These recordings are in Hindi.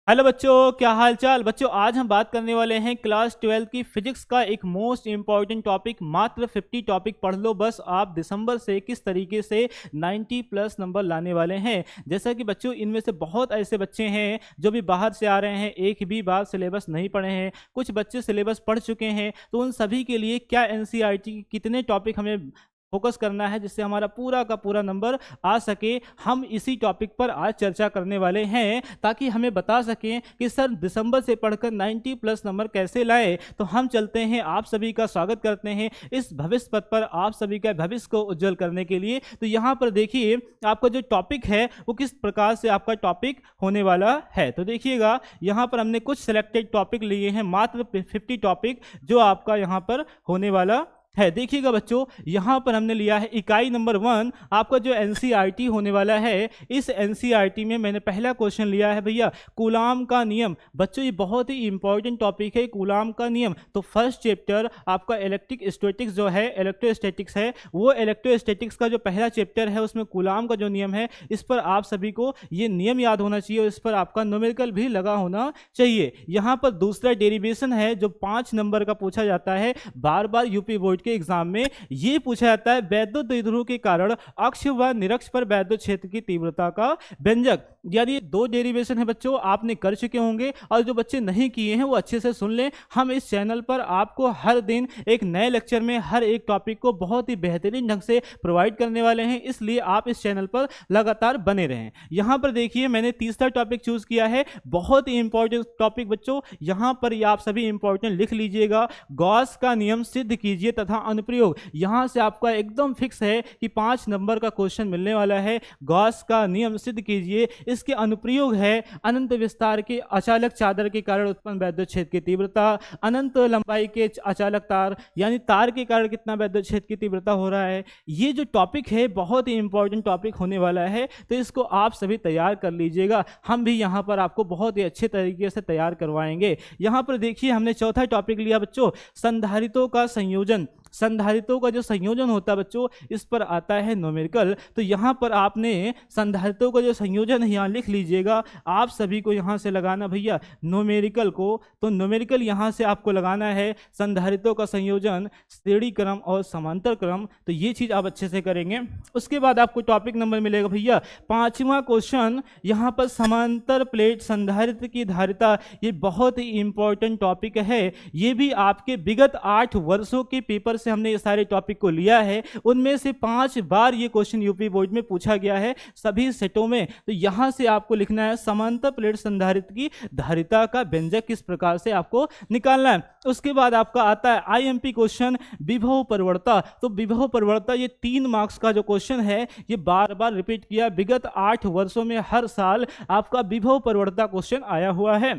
हेलो बच्चों, क्या हाल चाल। बच्चों आज हम बात करने वाले हैं क्लास 12 की फिजिक्स का एक मोस्ट इंपॉर्टेंट टॉपिक। मात्र 50 टॉपिक पढ़ लो बस, आप दिसंबर से किस तरीके से 90 प्लस नंबर लाने वाले हैं। जैसा कि बच्चों इनमें से बहुत ऐसे बच्चे हैं जो भी बाहर से आ रहे हैं, एक भी बार सिलेबस नहीं पढ़े हैं, कुछ बच्चे सिलेबस पढ़ चुके हैं। तो उन सभी के लिए क्या एनसीईआरटी की कितने टॉपिक हमें फोकस करना है जिससे हमारा पूरा का पूरा नंबर आ सके, हम इसी टॉपिक पर आज चर्चा करने वाले हैं ताकि हमें बता सकें कि सर दिसंबर से पढ़कर 90 प्लस नंबर कैसे लाए। तो हम चलते हैं, आप सभी का स्वागत करते हैं इस भविष्य पथ पर, आप सभी का भविष्य को उज्जवल करने के लिए। तो यहाँ पर देखिए आपका जो टॉपिक है वो किस प्रकार से आपका टॉपिक होने वाला है। तो देखिएगा यहाँ पर हमने कुछ सिलेक्टेड टॉपिक लिए हैं, मात्र 50 टॉपिक जो आपका यहाँ पर होने वाला है। देखिएगा बच्चों यहाँ पर हमने लिया है इकाई नंबर 1, आपका जो एनसीईआरटी होने वाला है। इस एनसीईआरटी में मैंने पहला क्वेश्चन लिया है भैया कूलाम का नियम। बच्चों ये बहुत ही इंपॉर्टेंट टॉपिक है कूलाम का नियम। तो फर्स्ट चैप्टर आपका इलेक्ट्रिक स्टैटिक्स जो है, इलेक्ट्रोस्टैटिक्स है, वो इलेक्ट्रोस्टैटिक्स का जो पहला चैप्टर है उसमें कूलाम का जो नियम है, इस पर आप सभी को ये नियम याद होना चाहिए और इस पर आपका न्यूमेरिकल भी लगा होना चाहिए। यहाँ पर दूसरा डेरिवेशन है जो 5 नंबर का पूछा जाता है बार बार यूपी बोर्ड के एग्जाम में। ये पूछा जाता है वैद्युत द्विध्रुव के कारण अक्ष व निरक्ष पर वैद्युत क्षेत्र की तीव्रता का व्यंजक। यानी 2 डेरिवेशन है बच्चों, आपने कर चुके होंगे और जो बच्चे नहीं किए हैं वो अच्छे से सुन लें। हम इस चैनल पर आपको हर दिन एक नए लेक्चर में हर एक टॉपिक को बहुत ही बेहतरीन ढंग से प्रोवाइड करने वाले हैं, इसलिए आप इस चैनल पर लगातार बने रहें। यहां पर देखिए मैंने तीसरा टॉपिक चूज किया है, बहुत ही इंपॉर्टेंट टॉपिक बच्चों। यहां पर आप सभी इंपॉर्टेंट लिख लीजिएगा, गॉस का नियम सिद्ध कीजिए तथा अनुप्रयोग। यहां से आपका एकदम फिक्स है कि 5 नंबर का क्वेश्चन मिलने वाला है। गॉस का नियम सिद्ध कीजिए, इसके अनुप्रयोग है अनंत विस्तार के अचालक चादर के कारण उत्पन्न वैद्युत क्षेत्र की तीव्रता, अनंत लंबाई के अचालक तार यानी तार के कारण कितना वैद्युत क्षेत्र की तीव्रता हो रहा है। ये जो टॉपिक है बहुत ही इंपॉर्टेंट टॉपिक होने वाला है, तो इसको आप सभी तैयार कर लीजिएगा। हम भी यहाँ पर आपको बहुत ही अच्छे तरीके से तैयार करवाएंगे। यहाँ पर देखिए हमने चौथा टॉपिक लिया बच्चों संधारित्रों का संयोजन। संधारित्रों का जो संयोजन होता है बच्चों, इस पर आता है न्यूमेरिकल। तो यहाँ पर आपने संधारित्रों का जो संयोजन है यहाँ लिख लीजिएगा। आप सभी को यहाँ से लगाना भैया न्यूमेरिकल को, तो न्यूमेरिकल यहाँ से आपको लगाना है संधारित्रों का संयोजन, श्रेणी क्रम और समांतर क्रम। तो ये चीज़ आप अच्छे से करेंगे। उसके बाद आपको टॉपिक नंबर मिलेगा भैया 5वां क्वेश्चन, यहाँ पर समांतर प्लेट संधारित्र की धारिता। ये बहुत ही इंपॉर्टेंट टॉपिक है, ये भी आपके विगत 8 वर्षों के पेपर से हमने ये सारे टॉपिक को लिया है। उनमें से 5 बार ये क्वेश्चन यूपी बोर्ड में पूछा गया है सभी सेटों में। तो यहां से आपको लिखना है समांतर प्लेट संधारित्र की धारिता का व्यंजक किस प्रकार से आपको निकालना है। उसके बाद आपका आता है आईएमपी क्वेश्चन विभव परिवर्तन। तो विभव परिवर्तन ये 3 मार्क्स का जो क्वेश्चन है, ये बार बार रिपीट किया। विगत 8 वर्षों में हर साल आपका विभव परिवर्तन क्वेश्चन आया हुआ है,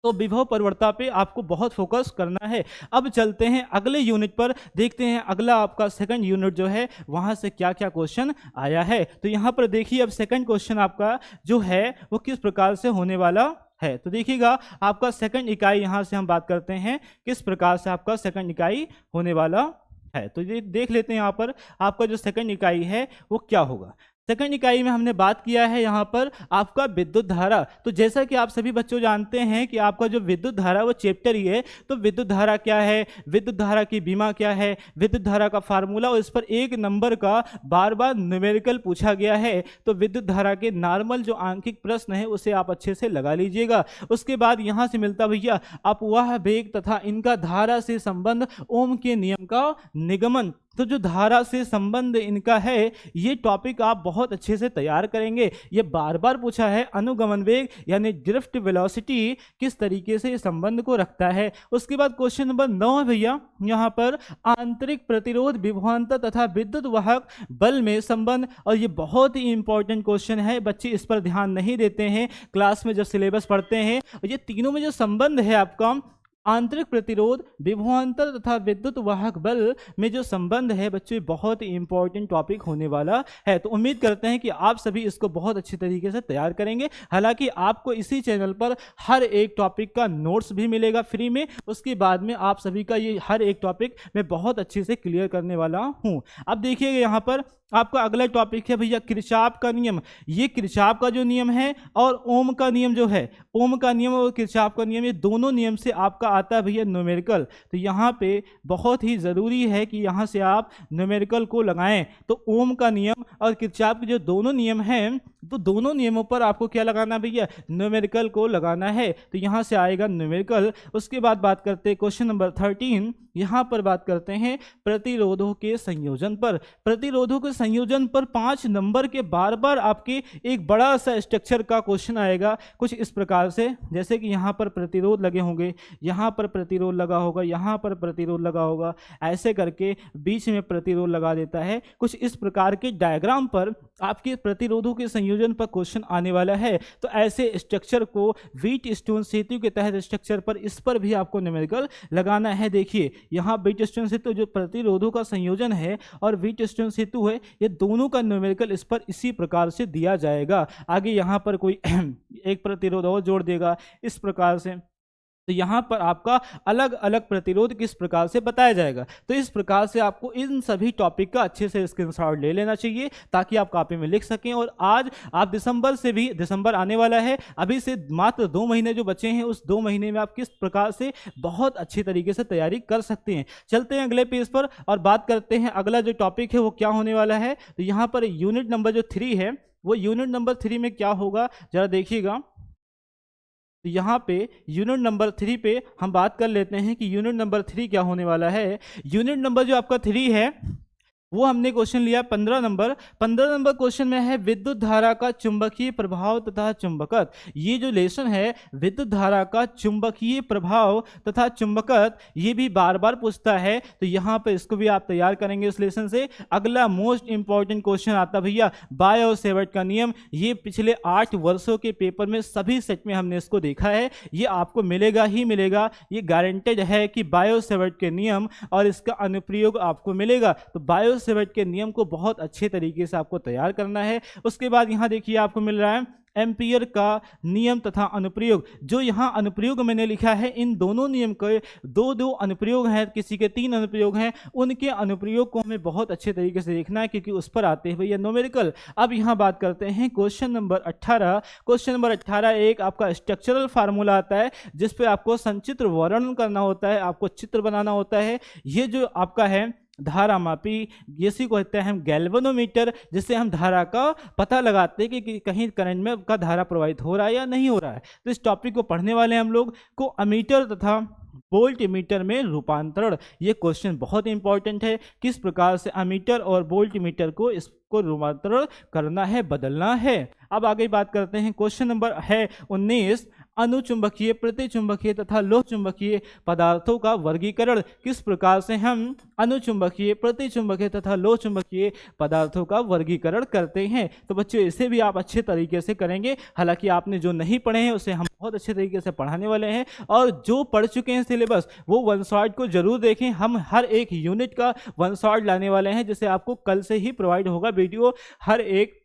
तो विभव परिवर्तन पे आपको बहुत फोकस करना है। अब चलते हैं अगले यूनिट पर, देखते हैं अगला आपका सेकंड यूनिट जो है वहां से क्या क्या क्वेश्चन आया है। तो यहाँ पर देखिए अब सेकंड क्वेश्चन आपका जो है वो किस प्रकार से होने वाला है। तो देखिएगा आपका सेकंड इकाई, यहाँ से हम बात करते हैं किस प्रकार से आपका सेकंड इकाई होने वाला है। तो ये देख लेते हैं यहाँ पर आपका जो सेकंड इकाई है वो क्या होगा। सेकंड इकाई में हमने बात किया है यहाँ पर आपका विद्युत धारा। तो जैसा कि आप सभी बच्चों जानते हैं कि आपका जो विद्युत धारा वो चैप्टर ही है। तो विद्युत धारा क्या है, विद्युत धारा की बीमा क्या है, विद्युत धारा का फार्मूला, और इस पर 1 नंबर का बार बार न्यूमेरिकल पूछा गया है। तो विद्युत धारा के नॉर्मल जो आंकिक प्रश्न है उसे आप अच्छे से लगा लीजिएगा। उसके बाद यहाँ से मिलता भैया अपवाह वेग तथा इनका धारा से संबंध, ओम के नियम का निगमन। तो जो धारा से संबंध इनका है ये टॉपिक आप बहुत अच्छे से तैयार करेंगे। ये बार बार पूछा है अनुगमन वेग यानी ड्रिफ्ट वेलोसिटी किस तरीके से इस संबंध को रखता है। उसके बाद क्वेश्चन नंबर 9 है भैया यहाँ पर आंतरिक प्रतिरोध विभवांतर तथा विद्युत वाहक बल में संबंध। और ये बहुत ही इंपॉर्टेंट क्वेश्चन है, बच्चे इस पर ध्यान नहीं देते हैं क्लास में जब सिलेबस पढ़ते हैं। और ये तीनों में जो संबंध है आपका आंतरिक प्रतिरोध, विभवांतर तथा विद्युत वाहक बल में जो संबंध है बच्चों, बहुत ही इंपॉर्टेंट टॉपिक होने वाला है। तो उम्मीद करते हैं कि आप सभी इसको बहुत अच्छी तरीके से तैयार करेंगे। हालांकि आपको इसी चैनल पर हर एक टॉपिक का नोट्स भी मिलेगा फ्री में। उसके बाद में आप सभी का ये हर एक टॉपिक मैं बहुत अच्छे से क्लियर करने वाला हूँ। अब देखिएगा यहाँ पर आपका अगला टॉपिक है भैया किरचॉफ का नियम। ये किरचॉफ का जो नियम है और ओम का नियम जो है, ओम का नियम और किरचॉफ का नियम, ये दोनों नियम से आपका आता है भैया न्यूमेरिकल। तो यहाँ पे बहुत ही ज़रूरी है कि यहाँ से आप न्यूमेरिकल को लगाएं। तो ओम का नियम और किरचॉफ के जो दोनों नियम हैं, तो दोनों नियमों पर आपको क्या लगाना भैया, न्यूमेरिकल को लगाना है। तो यहाँ से आएगा न्यूमेरिकल। उसके बाद बात करते हैं क्वेश्चन नंबर 13। यहाँ पर बात करते हैं प्रतिरोधों के संयोजन पर। प्रतिरोधों के संयोजन पर 5 नंबर के बार बार आपके एक बड़ा सा स्ट्रक्चर का क्वेश्चन आएगा कुछ इस प्रकार से, जैसे कि यहाँ पर प्रतिरोध लगे होंगे, यहाँ पर प्रतिरोध लगा होगा, यहाँ पर प्रतिरोध लगा होगा, ऐसे करके बीच में प्रतिरोध लगा देता है। कुछ इस प्रकार के डायग्राम पर आपके प्रतिरोधों के संयोजन पर क्वेश्चन आने वाला है। तो ऐसे स्ट्रक्चर को व्हीटस्टोन सेतु के तहत स्ट्रक्चर पर, इस पर भी आपको न्यूमेरिकल लगाना है। देखिए यहाँ व्हीटस्टोन सेतु जो प्रतिरोधों का संयोजन है और व्हीटस्टोन सेतु है, ये दोनों का न्यूमेरिकल इस पर इसी प्रकार से दिया जाएगा। आगे यहाँ पर कोई एक प्रतिरोध और जोड़ देगा इस प्रकार से। तो यहाँ पर आपका अलग अलग प्रतिरोध किस प्रकार से बताया जाएगा। तो इस प्रकार से आपको इन सभी टॉपिक का अच्छे से स्क्रीनशॉट ले लेना चाहिए ताकि आप कॉपी में लिख सकें। और आज आप दिसंबर आने वाला है, अभी से मात्र 2 महीने जो बचे हैं, उस 2 महीने में आप किस प्रकार से बहुत अच्छी तरीके से तैयारी कर सकते हैं। चलते हैं अगले पेज पर और बात करते हैं अगला जो टॉपिक है वो क्या होने वाला है। तो यहाँ पर यूनिट नंबर जो 3 है, वो यूनिट नंबर 3 में क्या होगा जरा देखिएगा। तो यहाँ पे यूनिट नंबर 3 पे हम बात कर लेते हैं कि यूनिट नंबर 3 क्या होने वाला है। यूनिट नंबर जो आपका 3 है वो हमने क्वेश्चन लिया 15 नंबर क्वेश्चन में है विद्युत धारा का चुंबकीय प्रभाव तथा चुंबकत्व। ये जो लेसन है विद्युत धारा का चुंबकीय प्रभाव तथा चुंबकत्व, ये भी बार बार पूछता है। तो यहाँ पे इसको भी आप तैयार करेंगे इस लेसन से। अगला मोस्ट इंपॉर्टेंट क्वेश्चन आता भैया बायो-सेवर्ट का नियम। ये पिछले 8 वर्षों के पेपर में सभी सेट में हमने इसको देखा है, ये आपको मिलेगा ही मिलेगा। ये गारंटेड है कि बायो-सेवर्ट के नियम और इसका अनुप्रयोग आपको मिलेगा। तो बायो-सेवर्ट के नियम को बहुत अच्छे तरीके से आपको तैयार करना है। उसके बाद यहाँ देखिए आपको मिल रहा है एम्पियर का नियम तथा अनुप्रयोग। जो यहाँ अनुप्रयोग मैंने लिखा है, इन दोनों नियम के दो अनुप्रयोग हैं, किसी के 3 अनुप्रयोग हैं। उनके अनुप्रयोग को हमें बहुत अच्छे तरीके से देखना है क्योंकि उस पर आते हैं भैया न्यूमेरिकल। अब यहाँ बात करते हैं क्वेश्चन नंबर 18। क्वेश्चन नंबर 18 एक आपका स्ट्रक्चरल फार्मूला आता है जिस पे आपको संचित्र वर्णन करना होता है, आपको चित्र बनाना होता है। ये जो आपका है धारा मापी, इसी को कहते हैं हम गैल्वेनोमीटर, जिससे हम धारा का पता लगाते हैं कि कहीं करंट में का धारा प्रवाहित हो रहा है या नहीं हो रहा है। तो इस टॉपिक को पढ़ने वाले हम लोग को अमीटर तथा वोल्ट मीटर में रूपांतरण, ये क्वेश्चन बहुत इंपॉर्टेंट है। किस प्रकार से अमीटर और वोल्ट मीटर को इसको रूपांतरण करना है, बदलना है। अब आगे बात करते हैं क्वेश्चन नंबर है 19 अनुचुंबकीय, प्रतिचुंबकीय तथा लोह चुंबकीय पदार्थों का वर्गीकरण। किस प्रकार से हम अनुचुंबकीय, प्रतिचुंबकीय तथा लोह चुंबकीय पदार्थों का वर्गीकरण करते हैं। तो बच्चों इसे भी आप अच्छे तरीके से करेंगे। हालांकि आपने जो नहीं पढ़े हैं उसे हम बहुत अच्छे तरीके से पढ़ाने वाले हैं, और जो पढ़ चुके हैं सिलेबस वो 1 शॉट को जरूर देखें। हम हर एक यूनिट का 1 शॉट लाने वाले हैं, जिसे आपको कल से ही प्रोवाइड होगा वीडियो, हर एक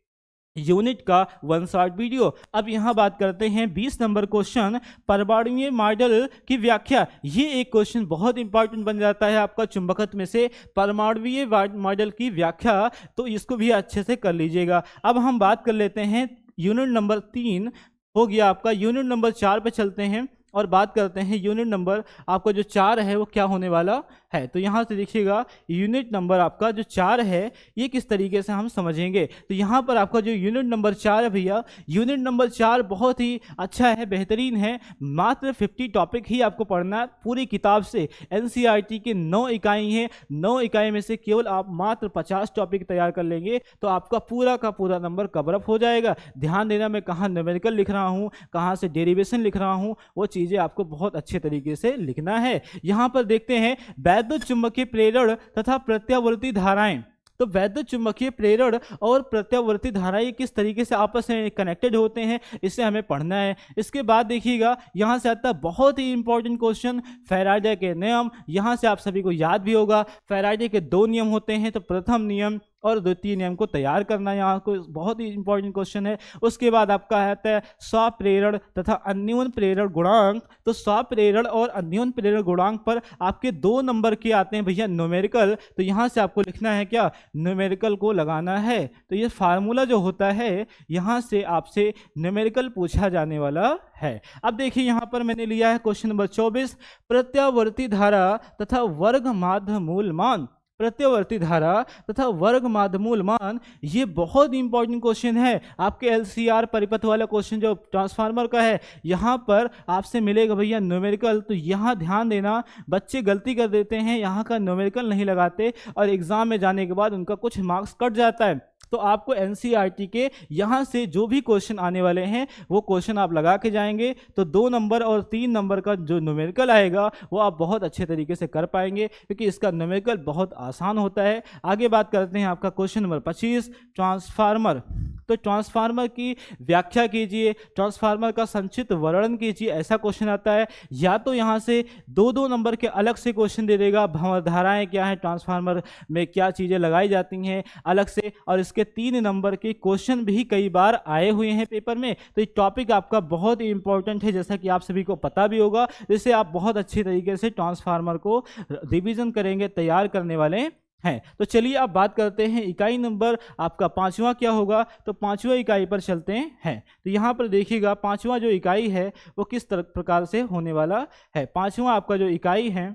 यूनिट का 1 शॉट वीडियो। अब यहाँ बात करते हैं 20 नंबर क्वेश्चन, परमाणुीय मॉडल की व्याख्या। ये एक क्वेश्चन बहुत इंपॉर्टेंट बन जाता है आपका चुंबकत्व में से, परमाणुीय मॉडल की व्याख्या। तो इसको भी अच्छे से कर लीजिएगा। अब हम बात कर लेते हैं यूनिट नंबर 3 हो गया आपका। यूनिट नंबर 4 पे चलते हैं और बात करते हैं यूनिट नंबर आपका जो 4 है वो क्या होने वाला है। तो यहाँ से देखिएगा यूनिट नंबर आपका जो 4 है ये किस तरीके से हम समझेंगे। तो यहाँ पर आपका जो यूनिट नंबर 4 है भैया, यूनिट नंबर 4 बहुत ही अच्छा है, बेहतरीन है। मात्र 50 टॉपिक ही आपको पढ़ना है पूरी किताब से। एनसीईआरटी के 9 इकाई हैं, 9 इकाई में से केवल आप मात्र 50 टॉपिक तैयार कर लेंगे तो आपका पूरा का पूरा नंबर कवर अप हो जाएगा। ध्यान देना, मैं कहाँ न्यूमेरिकल लिख रहा हूँ, कहाँ से डेरिवेशन लिख रहा हूँ, वो चीज़ें आपको बहुत अच्छे तरीके से लिखना है। यहाँ पर देखते हैं वैद्युत चुंबकीय प्रेरण तथा प्रत्यावर्ती धाराएं। तो वैद्युत चुंबकीय प्रेरण और प्रत्यावर्ती धाराएं किस तरीके से आपस में कनेक्टेड होते हैं, इसे हमें पढ़ना है। इसके बाद देखिएगा यहाँ से आता है बहुत ही इंपॉर्टेंट क्वेश्चन, फैराडे के नियम। यहाँ से आप सभी को याद भी होगा फैराडे के 2 नियम होते हैं, तो प्रथम नियम और द्वितीय नियम को तैयार करना यहाँ को बहुत ही इंपॉर्टेंट क्वेश्चन है। उसके बाद आपका आता है स्वप्रेरण तथा अन्योन प्रेरण गुणांक। तो स्वप्रेरण और अन्योन प्रेरण गुणांक पर आपके 2 नंबर के आते हैं भैया न्यूमेरिकल। तो यहाँ से आपको लिखना है क्या, न्यूमेरिकल को लगाना है। तो ये फार्मूला जो होता है यहाँ से आपसे न्यूमेरिकल पूछा जाने वाला है। अब देखिए यहाँ पर मैंने लिया है क्वेश्चन नंबर 24, प्रत्यावर्ती धारा तथा वर्ग माध्य मूल मान। प्रत्यावर्ती धारा तथा वर्ग माध्य मूल मान, ये बहुत इंपॉर्टेंट क्वेश्चन है। आपके एलसीआर परिपथ वाला क्वेश्चन जो ट्रांसफार्मर का है, यहाँ पर आपसे मिलेगा भैया न्यूमेरिकल। तो यहाँ ध्यान देना, बच्चे गलती कर देते हैं, यहाँ का न्यूमेरिकल नहीं लगाते और एग्जाम में जाने के बाद उनका कुछ मार्क्स कट जाता है। तो आपको एनसीईआरटी के यहाँ से जो भी क्वेश्चन आने वाले हैं वो क्वेश्चन आप लगा के जाएंगे, तो 2 नंबर और 3 नंबर का जो न्यूमेरिकल आएगा वो आप बहुत अच्छे तरीके से कर पाएंगे, क्योंकि इसका न्यूमेरिकल बहुत आसान होता है। आगे बात करते हैं आपका क्वेश्चन नंबर 25, ट्रांसफार्मर। तो ट्रांसफार्मर की व्याख्या कीजिए, ट्रांसफार्मर का संक्षिप्त वर्णन कीजिए, ऐसा क्वेश्चन आता है। या तो यहाँ से 2-2 नंबर के अलग से क्वेश्चन दे देगा, भंवर धाराएं क्या है, ट्रांसफार्मर में क्या चीज़ें लगाई जाती हैं अलग से, और इसके 3 नंबर के क्वेश्चन भी कई बार आए हुए हैं पेपर में। तो ये टॉपिक आपका बहुत ही इंपॉर्टेंट है, जैसा कि आप सभी को पता भी होगा, जिससे आप बहुत अच्छी तरीके से ट्रांसफार्मर को रिवीजन करेंगे, तैयार करने वाले हैं। तो चलिए अब बात करते हैं इकाई नंबर आपका 5वां क्या होगा। तो 5वां इकाई पर चलते हैं। तो यहाँ पर देखिएगा 5वां जो इकाई है वो किस प्रकार से होने वाला है। 5वां आपका जो इकाई है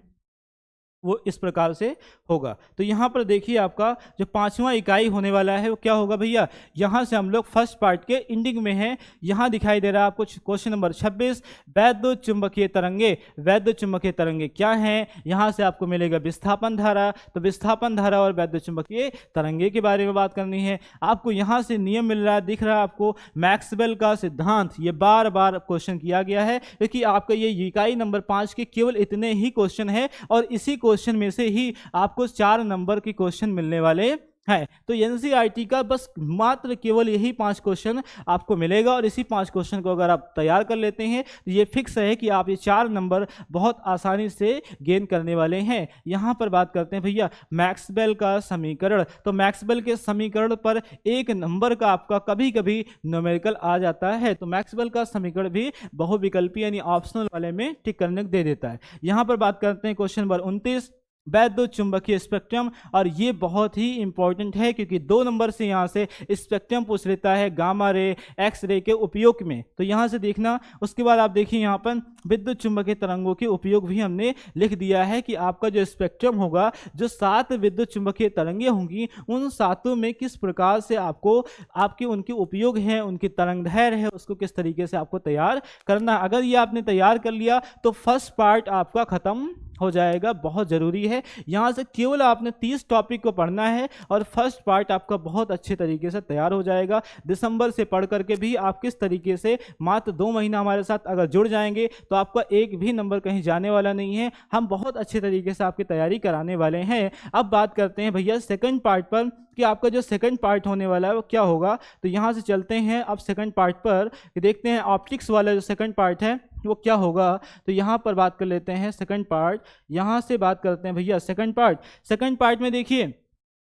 वो इस प्रकार से होगा। तो यहाँ पर देखिए आपका जो 5वां इकाई होने वाला है वो क्या होगा भैया, यहाँ से हम लोग फर्स्ट पार्ट के एंडिंग में हैं। यहाँ दिखाई दे रहा है आपको क्वेश्चन नंबर 26, वैद्युत चुंबकीय तरंगे। वैद्युत चुंबकीय तरंगे क्या हैं, यहाँ से आपको मिलेगा विस्थापन धारा। तो विस्थापन धारा और वैद्युत चुंबकीय तरंगे के बारे में बात करनी है। आपको यहाँ से नियम मिल रहा है, दिख रहा है आपको मैक्सवेल का सिद्धांत। ये बार बार क्वेश्चन किया गया है, क्योंकि आपका ये इकाई नंबर 5 के केवल इतने ही क्वेश्चन है और इसी क्वेश्चन में से ही आपको 4 नंबर के क्वेश्चन मिलने वाले है। तो एनसीईआरटी का बस मात्र केवल यही 5 क्वेश्चन आपको मिलेगा, और इसी 5 क्वेश्चन को अगर आप तैयार कर लेते हैं तो ये फिक्स है कि आप ये 4 नंबर बहुत आसानी से गेन करने वाले हैं। यहाँ पर बात करते हैं भैया मैक्सवेल का समीकरण। तो मैक्सवेल के समीकरण पर 1 नंबर का आपका कभी कभी न्यूमेरिकल आ जाता है। तो मैक्सवेल का समीकरण भी बहुविकल्पी यानी ऑप्शनल वाले में टिक करने दे देता है। यहाँ पर बात करते हैं क्वेश्चन नंबर 29, वैद्युत चुंबकीय स्पेक्ट्रम। और ये बहुत ही इंपॉर्टेंट है, क्योंकि 2 नंबर से यहाँ से स्पेक्ट्रम पूछ लेता है गामा रे, एक्स रे के उपयोग में। तो यहाँ से देखना। उसके बाद आप देखिए यहाँ पर विद्युत चुंबकीय तरंगों के उपयोग भी हमने लिख दिया है कि आपका जो स्पेक्ट्रम होगा, जो 7 विद्युत चुंबकीय तरंगें होंगी, उन 7 में किस प्रकार से आपको आपके उनके उपयोग हैं, उनकी तरंगदैर्घ्य है, उसको किस तरीके से आपको तैयार करना। अगर ये आपने तैयार कर लिया तो फर्स्ट पार्ट आपका खत्म हो जाएगा। बहुत ज़रूरी है, यहाँ से केवल आपने 30 टॉपिक को पढ़ना है और फर्स्ट पार्ट आपका बहुत अच्छे तरीके से तैयार हो जाएगा। दिसंबर से पढ़ करके भी आप किस तरीके से मात्र 2 महीना हमारे साथ अगर जुड़ जाएंगे तो आपका एक भी नंबर कहीं जाने वाला नहीं है। हम बहुत अच्छे तरीके से आपकी तैयारी कराने वाले हैं। अब बात करते हैं भैया सेकंड पार्ट पर कि आपका जो सेकंड पार्ट होने वाला है वो क्या होगा। तो यहाँ से चलते हैं अब सेकंड पार्ट पर, देखते हैं ऑप्टिक्स वाला जो सेकंड पार्ट है वो क्या होगा। तो यहाँ पर बात कर लेते हैं सेकंड पार्ट। यहाँ से बात करते हैं भैया सेकंड पार्ट में देखिए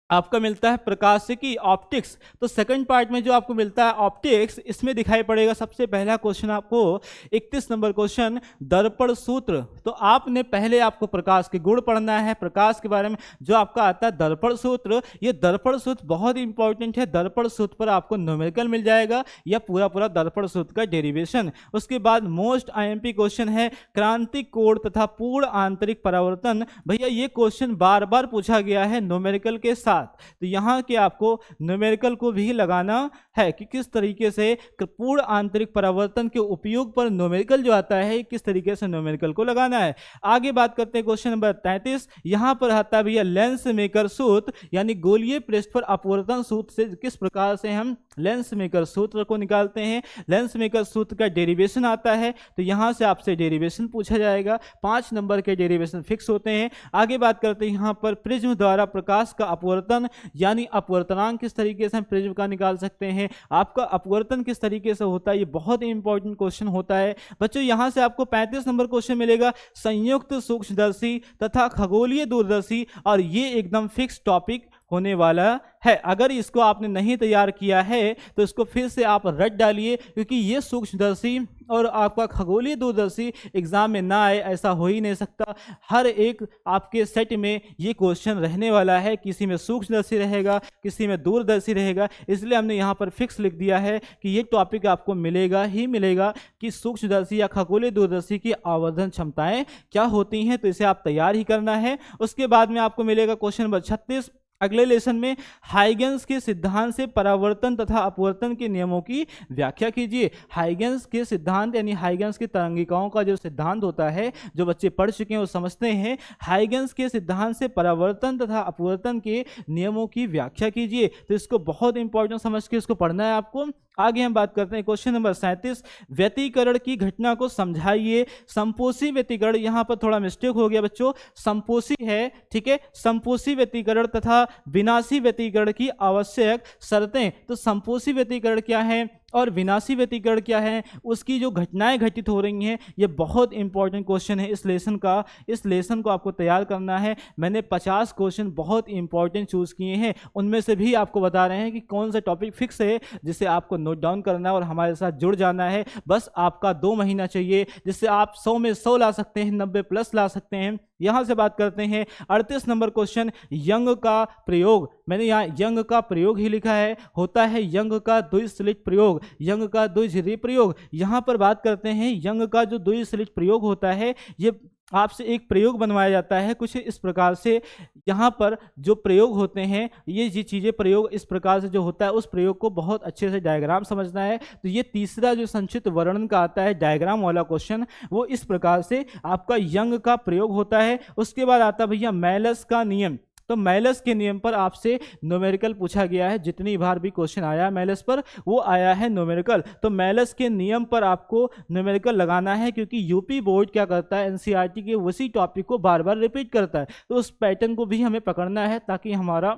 आपका मिलता है प्रकाशिकी ऑप्टिक्स। तो सेकंड पार्ट में जो आपको मिलता है ऑप्टिक्स, इसमें दिखाई पड़ेगा सबसे पहला क्वेश्चन आपको 31 नंबर क्वेश्चन, दर्पण सूत्र। तो आपने पहले आपको प्रकाश के गुण पढ़ना है, प्रकाश के बारे में जो आपका आता है दर्पण सूत्र। ये दर्पण सूत्र बहुत इंपॉर्टेंट है। दर्पण सूत्र पर आपको न्यूमेरिकल मिल जाएगा या पूरा दर्पण सूत्र का डेरिवेशन। उसके बाद मोस्ट आईएमपी क्वेश्चन है क्रांतिक कोण तथा पूर्ण आंतरिक परावर्तन। भैया ये क्वेश्चन बार बार पूछा गया है न्यूमेरिकल के साथ। तो यहाँ के आपको न्यूमेरिकल को भी लगाना है कि किस तरीके से पूर्ण आंतरिक परावर्तन के उपयोग पर न्यूमेरिकल जो आता है किस तरीके से न्यूमेरिकल को लगाना है। आगे बात करते हैं क्वेश्चन नंबर 33। यहाँ पर आता है भैया लेंस मेकर सूत्र, यानी गोलीय पृष्ठ पर अपवर्तन सूत्र से किस प्रकार से हम लेंस मेकर सूत्र को निकालते हैं। लेंस मेकर सूत्र का डेरिवेशन आता है, तो यहाँ से आपसे डेरिवेशन पूछा जाएगा। 5 नंबर के डेरिवेशन फिक्स होते हैं। आगे बात करते हैं यहाँ पर प्रिज्म द्वारा प्रकाश का अपवर्तन अपवर्तन यानी अपवर्तनांक किस तरीके से हम प्रिज्म का निकाल सकते हैं, आपका अपवर्तन किस तरीके से होता है, ये बहुत ही इंपॉर्टेंट क्वेश्चन होता है बच्चों। यहां से आपको 35 नंबर क्वेश्चन मिलेगा संयुक्त सूक्ष्मदर्शी तथा खगोलीय दूरदर्शी, और ये एकदम फिक्स टॉपिक होने वाला है। अगर इसको आपने नहीं तैयार किया है तो इसको फिर से आप रट डालिए, क्योंकि ये सूक्ष्मदर्शी और आपका खगोलीय दूरदर्शी एग्जाम में ना आए ऐसा हो ही नहीं सकता। हर एक आपके सेट में ये क्वेश्चन रहने वाला है, किसी में सूक्ष्मदर्शी रहेगा, किसी में दूरदर्शी रहेगा, इसलिए हमने यहाँ पर फिक्स लिख दिया है कि ये टॉपिक आपको मिलेगा ही मिलेगा कि सूक्ष्मदर्शी या खगोलीय दूरदर्शी की आवर्धन क्षमताएं क्या होती हैं, तो इसे आप तैयार ही करना है। उसके बाद में आपको मिलेगा क्वेश्चन नंबर 36 अगले लेसन में, हाइगेंस के सिद्धांत से परावर्तन तथा अपवर्तन के नियमों की व्याख्या कीजिए। हाइगेंस के सिद्धांत यानी हाइगेंस की तरंगिकाओं का जो सिद्धांत होता है, जो बच्चे पढ़ चुके हैं वो समझते हैं। हाइगेंस के सिद्धांत से परावर्तन तथा अपवर्तन के नियमों की व्याख्या कीजिए, तो इसको बहुत इंपॉर्टेंट समझ के इसको पढ़ना है आपको। आगे हम बात करते हैं क्वेश्चन नंबर 37, व्यतिकरण की घटना को समझाइए। संपोषी व्यतिकरण, यहाँ पर थोड़ा मिस्टेक हो गया बच्चों, संपोषी है, ठीक है, संपोषी व्यतिकरण तथा विनाशी व्यतिकरण की आवश्यक शर्तें। तो संपोषी व्यतिकरण क्या है और विनाशी व्यतिकरण क्या है, उसकी जो घटनाएं घटित हो रही हैं, ये बहुत इंपॉर्टेंट क्वेश्चन है इस लेसन का। इस लेसन को आपको तैयार करना है। मैंने 50 क्वेश्चन बहुत इंपॉर्टेंट चूज किए हैं, उनमें से भी आपको बता रहे हैं कि कौन सा टॉपिक फिक्स है जिसे आपको नोट डाउन करना है और हमारे साथ जुड़ जाना है। बस आपका 2 महीना चाहिए, जिससे आप 100 में 100 ला सकते हैं, 90 प्लस ला सकते हैं। यहां से बात करते हैं 38 नंबर क्वेश्चन, यंग का प्रयोग। मैंने यहाँ यंग का प्रयोग ही लिखा है, होता है यंग का द्विसलिट प्रयोग, यंग का द्विध्रुवीय प्रयोग। यहाँ पर बात करते हैं यंग का जो द्विसलिट प्रयोग होता है, ये आपसे एक प्रयोग बनवाया जाता है कुछ इस प्रकार से। यहाँ पर जो प्रयोग होते हैं, ये चीज़ें प्रयोग इस प्रकार से जो होता है, उस प्रयोग को बहुत अच्छे से डायग्राम समझना है। तो ये तीसरा जो संक्षिप्त वर्णन का आता है डायग्राम वाला क्वेश्चन, वो इस प्रकार से आपका यंग का प्रयोग होता है। उसके बाद आता है भैया मेलस का नियम। तो मेलस के नियम पर आपसे न्यूमेरिकल पूछा गया है, जितनी बार भी क्वेश्चन आया मेलस पर वो आया है न्यूमेरिकल। तो मेलस के नियम पर आपको न्यूमेरिकल लगाना है, क्योंकि यूपी बोर्ड क्या करता है, एनसीईआरटी के उसी टॉपिक को बार बार रिपीट करता है, तो उस पैटर्न को भी हमें पकड़ना है ताकि हमारा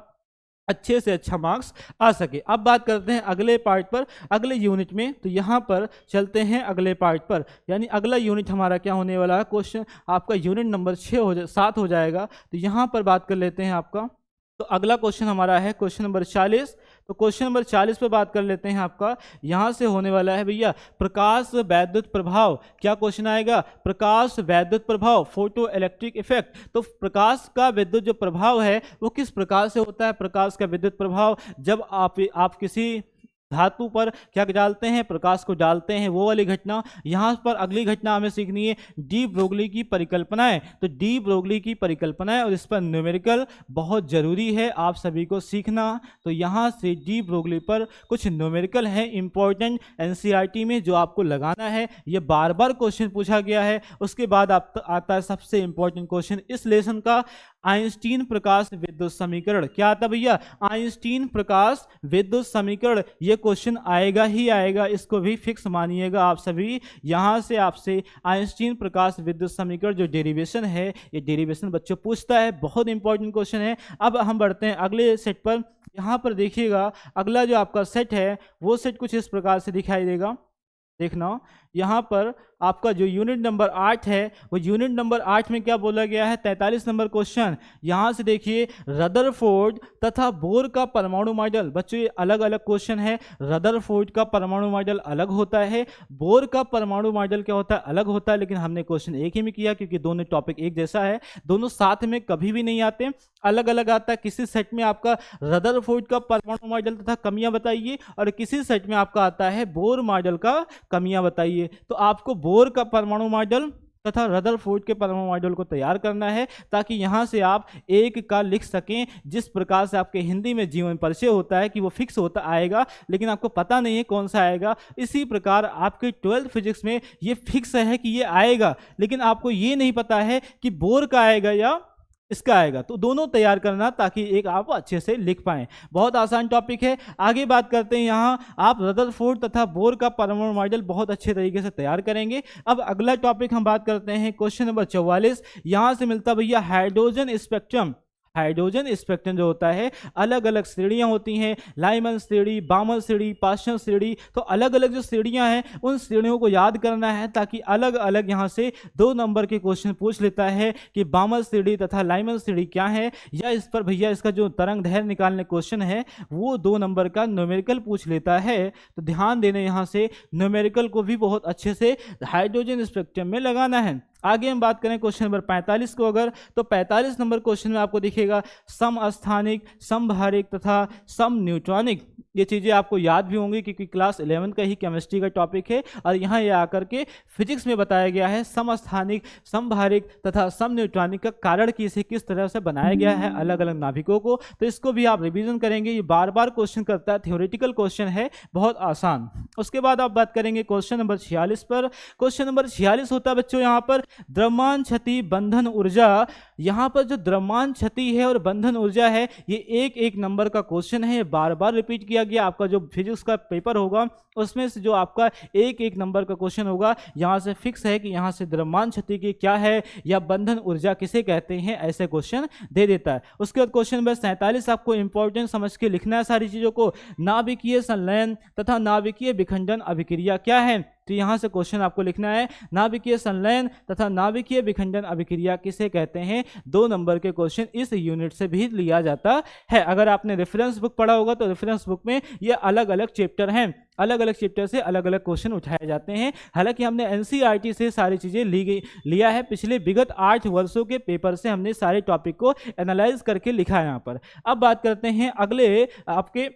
अच्छे से अच्छा मार्क्स आ सके। अब बात करते हैं अगले पार्ट पर, अगले यूनिट में। तो यहाँ पर चलते हैं अगले पार्ट पर, यानी अगला यूनिट हमारा क्या होने वाला है, क्वेश्चन आपका यूनिट नंबर 7 हो जाएगा। तो यहाँ पर बात कर लेते हैं आपका, तो अगला क्वेश्चन हमारा है क्वेश्चन नंबर 40। तो क्वेश्चन नंबर 40 पे बात कर लेते हैं आपका, यहाँ से होने वाला है भैया प्रकाश वैद्युत प्रभाव। क्या क्वेश्चन आएगा, प्रकाश वैद्युत प्रभाव, फोटो इलेक्ट्रिक इफेक्ट। तो प्रकाश का विद्युत जो प्रभाव है वो किस प्रकार से होता है, प्रकाश का विद्युत प्रभाव जब आप किसी धातु पर क्या डालते हैं, प्रकाश को डालते हैं, वो वाली घटना। यहाँ पर अगली घटना हमें सीखनी है डी ब्रोगली की परिकल्पनाएं। तो डी ब्रोगली की परिकल्पनाएं और इस पर न्यूमेरिकल बहुत जरूरी है आप सभी को सीखना। तो यहाँ से डी ब्रोगली पर कुछ न्यूमेरिकल है इंपॉर्टेंट एनसीईआरटी में जो आपको लगाना है, ये बार बार क्वेश्चन पूछा गया है। उसके बाद आता है सबसे इंपॉर्टेंट क्वेश्चन इस लेसन का, आइंस्टीन प्रकाश विद्युत समीकरण। क्या आता भैया, आइंस्टीन प्रकाश विद्युत समीकरण। ये क्वेश्चन आएगा ही आएगा, इसको भी फिक्स मानिएगा आप सभी। यहां से आपसे आइंस्टीन प्रकाश विद्युत समीकरण जो डेरिवेशन है, ये डेरिवेशन बच्चों पूछता है, बहुत इंपॉर्टेंट क्वेश्चन है। अब हम बढ़ते हैं अगले सेट पर। यहां पर देखिएगा अगला जो आपका सेट है वो सेट कुछ इस प्रकार से दिखाई देगा, देखना। यहाँ पर आपका जो यूनिट नंबर 8 है, वो यूनिट नंबर 8 में क्या बोला गया है, 43 नंबर क्वेश्चन। यहाँ से देखिए रदरफोर्ड तथा बोर का परमाणु मॉडल। बच्चों ये अलग अलग क्वेश्चन है, रदरफोर्ड का परमाणु मॉडल अलग होता है, बोर का परमाणु मॉडल क्या होता है, अलग होता है। लेकिन हमने क्वेश्चन एक ही में किया क्योंकि दोनों टॉपिक एक जैसा है, दोनों साथ में कभी भी नहीं आते, अलग अलग आता है। किसी सेट में आपका रदरफोर्ड का परमाणु मॉडल तथा कमियां बताइए, और किसी सेट में आपका आता है बोर मॉडल का कमियां बताइए। तो आपको बोर का परमाणु मॉडल तथा रदरफोर्ड के परमाणु मॉडल को तैयार करना है, ताकि यहां से आप एक का लिख सकें। जिस प्रकार से आपके हिंदी में जीवन परिचय होता है कि वो फिक्स होता आएगा, लेकिन आपको पता नहीं है कौन सा आएगा, इसी प्रकार आपके 12th फिजिक्स में ये फिक्स है कि ये आएगा, लेकिन आपको ये नहीं पता है कि बोर का आएगा या इसका आएगा। तो दोनों तैयार करना ताकि एक आप अच्छे से लिख पाएं। बहुत आसान टॉपिक है। आगे बात करते हैं, यहाँ आप रदरफोर्ड तथा बोर का परमाणु मॉडल बहुत अच्छे तरीके से तैयार करेंगे। अब अगला टॉपिक हम बात करते हैं क्वेश्चन नंबर 44। यहाँ से मिलता भैया हाइड्रोजन स्पेक्ट्रम। हाइड्रोजन स्पेक्ट्रम जो होता है, अलग अलग श्रेणियां होती हैं, लाइमन श्रेणी, बामर श्रेणी, पास्चन श्रेणी। तो अलग अलग जो श्रेणियां हैं उन श्रेणियों को याद करना है, ताकि अलग अलग यहां से 2 नंबर के क्वेश्चन पूछ लेता है कि बामर श्रेणी तथा लाइमन श्रेणी क्या है, या इस पर भैया इसका जो तरंग दैर्ध्य निकालने क्वेश्चन है वो 2 नंबर का न्यूमेरिकल पूछ लेता है। तो ध्यान देने यहां से न्यूमेरिकल को भी बहुत अच्छे से हाइड्रोजन स्पेक्ट्रम में लगाना है। आगे हम बात करें क्वेश्चन नंबर 45 को अगर, तो 45 नंबर क्वेश्चन में आपको दिखेगा समस्थानिक, समभारिक तथा सम न्यूट्रॉनिक। ये चीज़ें आपको याद भी होंगी क्योंकि क्लास 11 का ही केमिस्ट्री का टॉपिक है, और यहाँ ये आकर के फिजिक्स में बताया गया है समस्थानिक, समभारिक तथा सम न्यूट्रॉनिक का कारण कि इसे किस तरह से बनाया गया है अलग अलग नाभिकों को। तो इसको भी आप रिवीजन करेंगे, ये बार बार क्वेश्चन करता है, थ्योरेटिकल क्वेश्चन है, बहुत आसान। उसके बाद आप बात करेंगे क्वेश्चन नंबर 46 पर। क्वेश्चन नंबर 46 होता है बच्चों यहाँ पर द्रव्यमान क्षति बंधन ऊर्जा। यहाँ पर जो द्रव्यमान क्षति है और बंधन ऊर्जा है ये एक एक नंबर का क्वेश्चन है, बार बार रिपीट किया गया। आपका जो फिजिक्स का पेपर होगा उसमें से जो आपका एक एक नंबर का क्वेश्चन होगा, यहाँ से फिक्स है कि यहाँ से द्रव्यमान क्षति की क्या है या बंधन ऊर्जा किसे कहते हैं, ऐसे क्वेश्चन दे देता है। उसके बाद क्वेश्चन नंबर 47 आपको इंपॉर्टेंट समझ के लिखना है सारी चीजों को। नाभिकीय संलयन तथा नाभिकीय विखंडन अभिक्रिया क्या है, तो यहाँ से क्वेश्चन आपको लिखना है नाभिकीय संलयन तथा नाभिकीय विखंडन अभिक्रिया किसे कहते हैं। 2 नंबर के क्वेश्चन इस यूनिट से भी लिया जाता है। अगर आपने रेफरेंस बुक पढ़ा होगा तो रेफरेंस बुक में ये अलग अलग चैप्टर हैं, अलग अलग चैप्टर से अलग अलग क्वेश्चन उठाए जाते हैं। हालांकि हमने एनसीईआरटी से सारी चीज़ें लिया है, पिछले विगत 8 वर्षों के पेपर से हमने सारे टॉपिक को एनालाइज करके लिखा है यहाँ पर। अब बात करते हैं अगले आपके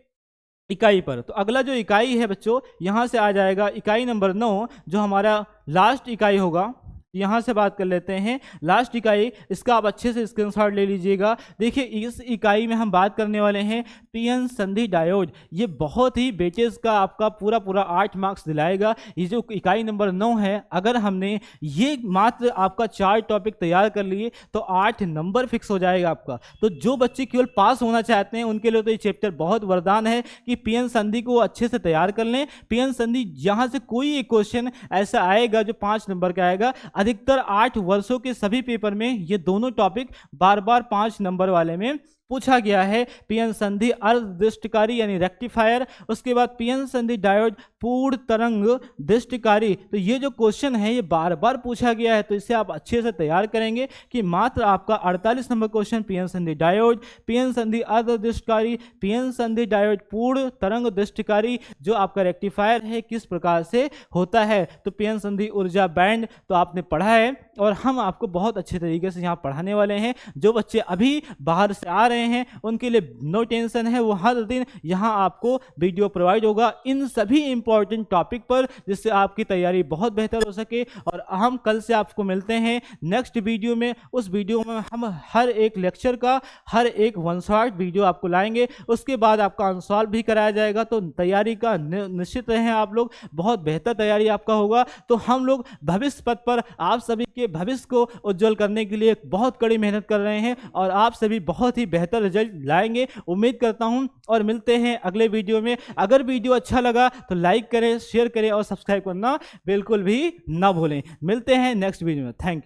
इकाई पर। तो अगला जो इकाई है बच्चों यहाँ से आ जाएगा इकाई नंबर 9, जो हमारा लास्ट इकाई होगा। यहाँ से बात कर लेते हैं लास्ट इकाई, इसका आप अच्छे से स्क्रीनशॉट ले लीजिएगा। देखिए इस इकाई में हम बात करने वाले हैं पीएन संधि डायोड। ये बहुत ही बेटेज का आपका पूरा 8 मार्क्स दिलाएगा। ये जो इकाई नंबर 9 है, अगर हमने ये मात्र आपका 4 टॉपिक तैयार कर लिए तो 8 नंबर फिक्स हो जाएगा आपका। तो जो बच्चे केवल पास होना चाहते हैं उनके लिए तो ये चैप्टर बहुत वरदान है कि पीएन संधि को अच्छे से तैयार कर लें। पीएन संधि यहाँ से कोई एक क्वेश्चन ऐसा आएगा जो 5 नंबर का आएगा। अधिकतर 8 वर्षों के सभी पेपर में ये दोनों टॉपिक बार बार 5 नंबर वाले में पूछा गया है। पीएन संधि अर्धदृष्टिकारी यानी रेक्टिफायर, उसके बाद पीएन संधि डायोड पूर्ण तरंग दृष्टिकारी। तो ये जो क्वेश्चन है ये बार बार पूछा गया है, तो इसे आप अच्छे से तैयार करेंगे कि मात्र आपका 48 नंबर क्वेश्चन पीएन संधि डायोड, पीएन संधि अर्धदृष्टिकारी, पीएन संधि डायोड पूर्ण तरंग दृष्टिकारी जो आपका रेक्टिफायर है किस प्रकार से होता है। तो पीएन संधि ऊर्जा बैंड तो आपने पढ़ा है और हम आपको बहुत अच्छे तरीके से यहाँ पढ़ाने वाले हैं। जो बच्चे अभी बाहर से आ रहे हैं उनके लिए नो टेंशन है, वो हर दिन यहाँ आपको वीडियो प्रोवाइड होगा इन सभी इंपॉर्टेंट टॉपिक पर, जिससे आपकी तैयारी बहुत बेहतर हो सके। और हम कल से आपको मिलते हैं नेक्स्ट वीडियो में। उस वीडियो में हम हर एक लेक्चर का हर एक 1 शॉट वीडियो आपको लाएंगे, उसके बाद आपका अनसॉल्व भी कराया जाएगा। तो तैयारी का निश्चित रहें आप लोग, बहुत बेहतर तैयारी आपका होगा। तो हम लोग भविष्य पथ पर आप सभी के भविष्य को उज्जवल करने के लिए बहुत कड़ी मेहनत कर रहे हैं और आप सभी बहुत ही बेहतर रिजल्ट लाएंगे उम्मीद करता हूं। और मिलते हैं अगले वीडियो में। अगर वीडियो अच्छा लगा तो लाइक करें, शेयर करें और सब्सक्राइब करना बिल्कुल भी ना भूलें। मिलते हैं नेक्स्ट वीडियो में। Thank you.